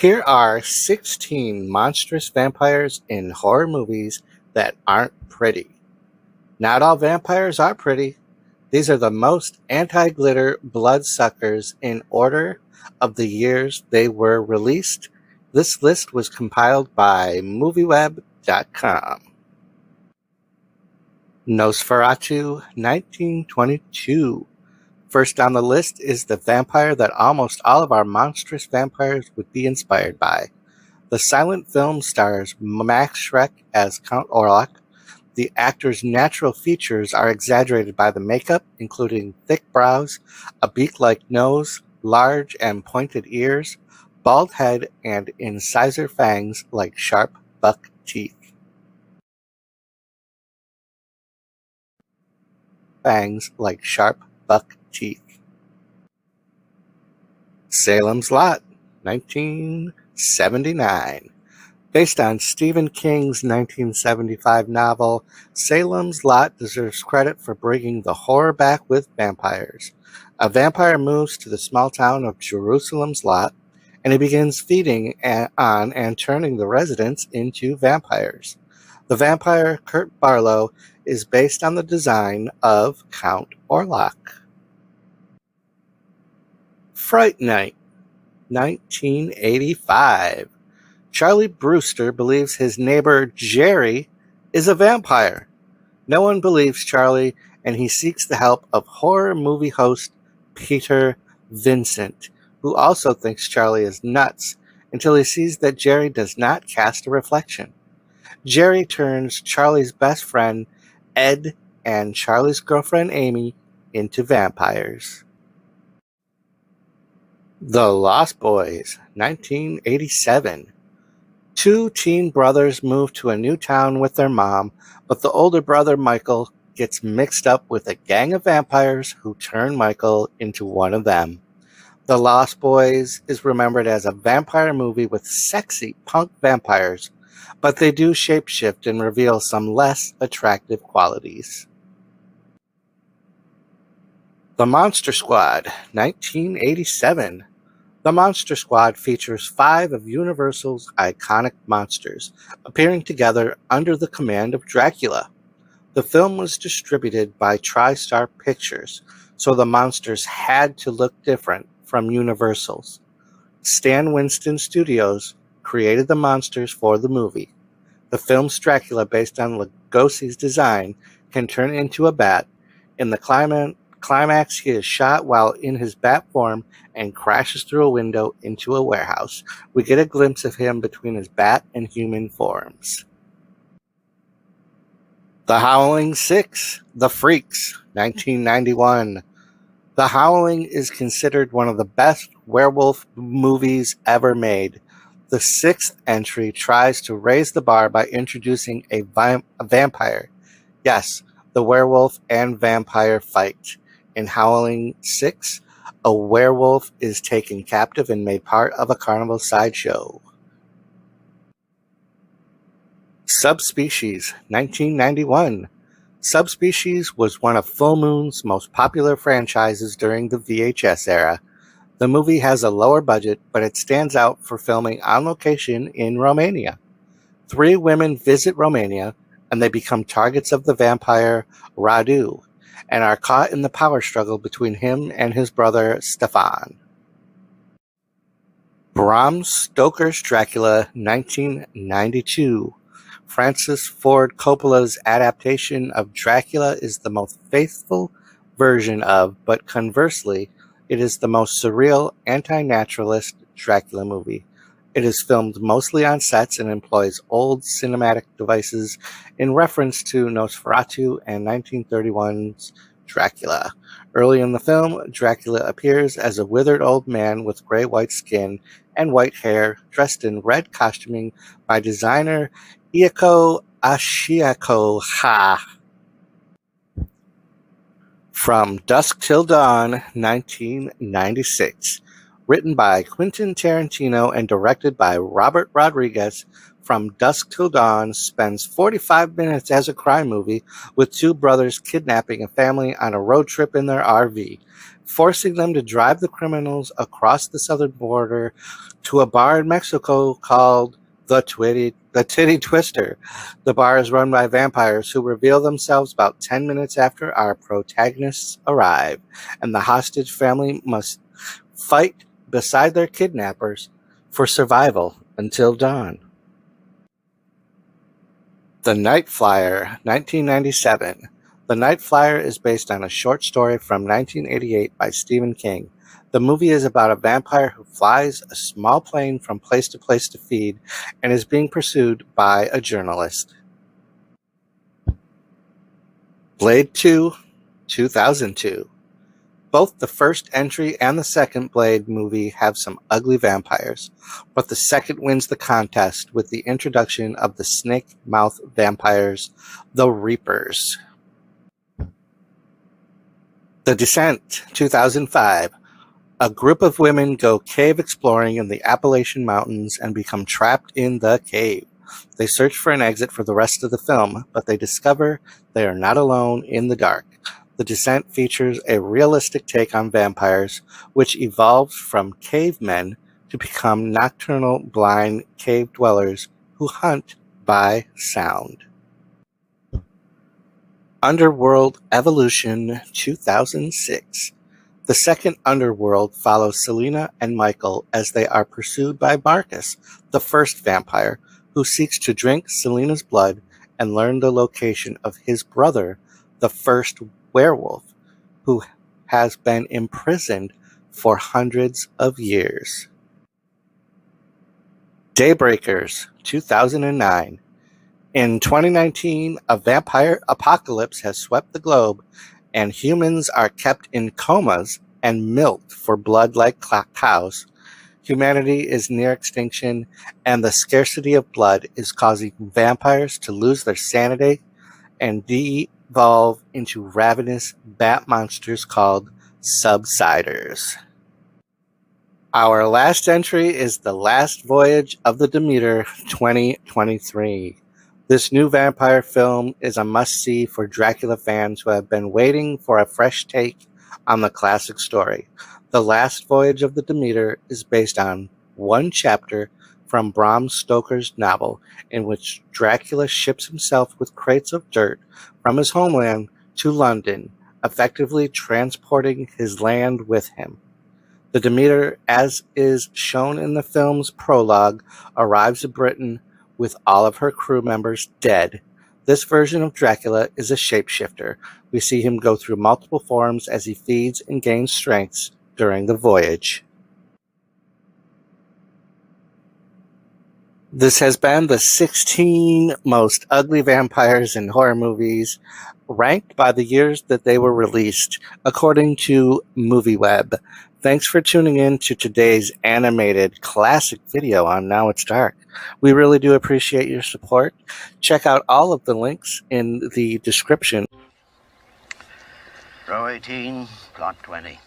Here are 16 monstrous vampires in horror movies that aren't pretty. Not all vampires are pretty. These are the most anti-glitter bloodsuckers in order of the years they were released. This list was compiled by MovieWeb.com. Nosferatu, 1922. First on the list is the vampire that almost all of our monstrous vampires would be inspired by. The silent film stars Max Schreck as Count Orlok. The actor's natural features are exaggerated by the makeup, including thick brows, a beak-like nose, large and pointed ears, bald head, and incisor fangs like sharp buck teeth. Salem's Lot, 1979. Based on Stephen King's 1975 novel, Salem's Lot deserves credit for bringing the horror back with vampires. A vampire moves to the small town of Jerusalem's Lot, and he begins feeding on and turning the residents into vampires. The vampire, Kurt Barlow, is based on the design of Count Orlok. Fright Night, 1985. Charlie Brewster believes his neighbor Jerry is a vampire. No one believes Charlie, and he seeks the help of horror movie host Peter Vincent, who also thinks Charlie is nuts until he sees that Jerry does not cast a reflection. Jerry turns Charlie's best friend Ed and Charlie's girlfriend Amy into vampires. The Lost Boys, 1987. Two teen brothers move to a new town with their mom, but the older brother, Michael, gets mixed up with a gang of vampires who turn Michael into one of them. The Lost Boys is remembered as a vampire movie with sexy punk vampires, but they do shapeshift and reveal some less attractive qualities. The Monster Squad, 1987. The Monster Squad features 5 of Universal's iconic monsters, appearing together under the command of Dracula. The film was distributed by TriStar Pictures, so the monsters had to look different from Universal's. Stan Winston Studios created the monsters for the movie. The film's Dracula, based on Lugosi's design, can turn into a bat. In the climax, he is shot while in his bat form and crashes through a window into a warehouse. We get a glimpse of him between his bat and human forms. The Howling 6, The Freaks, 1991. The Howling is considered one of the best werewolf movies ever made. The 6th entry tries to raise the bar by introducing a vampire. Yes, the werewolf and vampire fight. In Howling 6, a werewolf is taken captive and made part of a carnival sideshow. Subspecies, 1991. Subspecies was one of Full Moon's most popular franchises during the VHS era. The movie has a lower budget, but it stands out for filming on location in Romania. 3 women visit Romania, and they become targets of the vampire Radu, and are caught in the power struggle between him and his brother Stefan. Bram Stoker's Dracula, 1992. Francis Ford Coppola's adaptation of Dracula is the most faithful version of, but conversely, it is the most surreal, anti-naturalist Dracula movie. It is filmed mostly on sets and employs old cinematic devices in reference to Nosferatu and 1931's Dracula. Early in the film, Dracula appears as a withered old man with gray-white skin and white hair, dressed in red costuming by designer Iako Ashiako Ha. From Dusk Till Dawn, 1996. written by Quentin Tarantino and directed by Robert Rodriguez. From Dusk Till Dawn spends 45 minutes as a crime movie with two brothers kidnapping a family on a road trip in their RV, forcing them to drive the criminals across the southern border to a bar in Mexico called the Titty Twister. The bar is run by vampires who reveal themselves about 10 minutes after our protagonists arrive, and the hostage family must fight beside their kidnappers for survival until dawn. The Night Flyer, 1997. The Night Flyer is based on a short story from 1988 by Stephen King. The movie is about a vampire who flies a small plane from place to feed and is being pursued by a journalist. Blade 2, 2002. Both the first entry and the second Blade movie have some ugly vampires, but the second wins the contest with the introduction of the snake-mouth vampires, the Reapers. The Descent, 2005. A group of women go cave exploring in the Appalachian Mountains and become trapped in the cave. They search for an exit for the rest of the film, but they discover they are not alone in the dark. The Descent features a realistic take on vampires, which evolved from cavemen to become nocturnal, blind cave dwellers who hunt by sound. Underworld Evolution, 2006. The second Underworld follows Selena and Michael as they are pursued by Marcus, the first vampire, who seeks to drink Selena's blood and learn the location of his brother, the first werewolf, who has been imprisoned for hundreds of years. Daybreakers, 2009. In 2019, a vampire apocalypse has swept the globe, and humans are kept in comas and milked for blood like cows. Humanity is near extinction, and the scarcity of blood is causing vampires to lose their sanity and de-evolve into ravenous bat monsters called subsiders. Our last entry is The Last Voyage of the Demeter 2023. This new vampire film is a must-see for Dracula fans who have been waiting for a fresh take on the classic story. The Last Voyage of the Demeter is based on one chapter from Bram Stoker's novel, in which Dracula ships himself with crates of dirt from his homeland to London, effectively transporting his land with him. The Demeter, as is shown in the film's prologue, arrives in Britain with all of her crew members dead. This version of Dracula is a shapeshifter. We see him go through multiple forms as he feeds and gains strengths during the voyage. This has been the 16 most ugly vampires in horror movies, ranked by the years that they were released, according to MovieWeb. Thanks for tuning in to today's animated classic video on Now It's Dark. We really do appreciate your support. Check out all of the links in the description. Row 18, plot 20.